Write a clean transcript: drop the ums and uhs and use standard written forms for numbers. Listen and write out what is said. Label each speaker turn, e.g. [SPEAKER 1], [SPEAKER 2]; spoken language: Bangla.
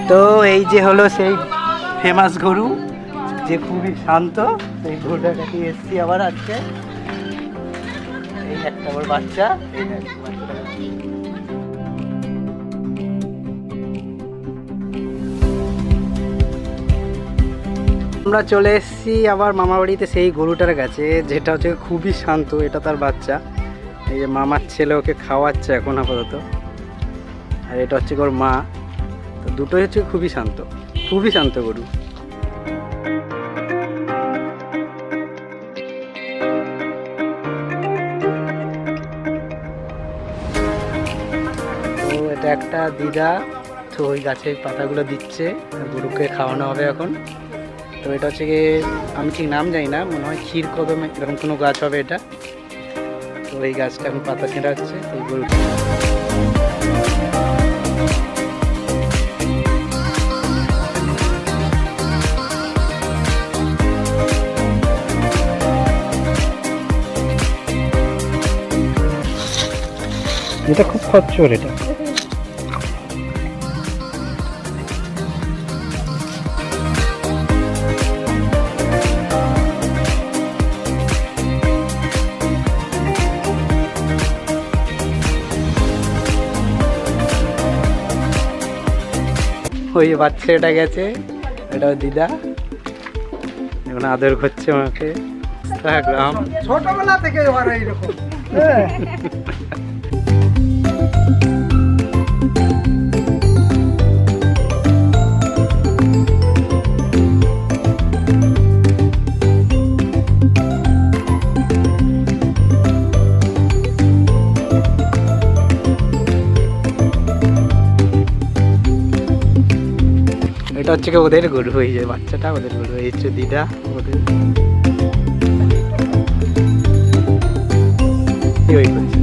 [SPEAKER 1] তো এই যে হলো সেই ফেমাস গরু, যে খুবই শান্ত, সেই গরুটা কাছে এসছি আবার আজকে। এই একটা ওর বাচ্চা, এই বাচ্চাটা আমরা চলে এসেছি আবার মামা বাড়িতে সেই গরুটার কাছে, যেটা হচ্ছে খুবই শান্ত। এটা তার বাচ্চা, এই যে মামার ছেলে ওকে খাওয়াচ্ছে এখন আপাতত। আর এটা হচ্ছে ওর মা। তো দুটোই হচ্ছে খুবই শান্ত, খুবই শান্ত গরু। তো এটা একটা দিদা, তো ওই গাছের পাতাগুলো দিচ্ছে, গরুকে খাওয়ানো হবে এখন। তো এটা হচ্ছে গিয়ে, আমি ঠিক নাম জানি না, মনে হয় ক্ষীর কদম এরকম কোনো গাছ হবে এটা। তো এই গাছটা এখন পাতা ছেঁড়া হচ্ছে এই গরুটা। এটা খুব খচ্চর এটা। ওই বাচ্চা এটা গেছে, এটা দিদা এখন আদর করছে আমাকে। গ্রাম
[SPEAKER 2] ছোটবেলা থেকে ওরা এইরকম।
[SPEAKER 1] এটা হচ্ছে কি ওদের গরু, হয়ে যায় বাচ্চাটা ওদের গরু, এই হচ্ছে দিদা ওদের। ওই করছে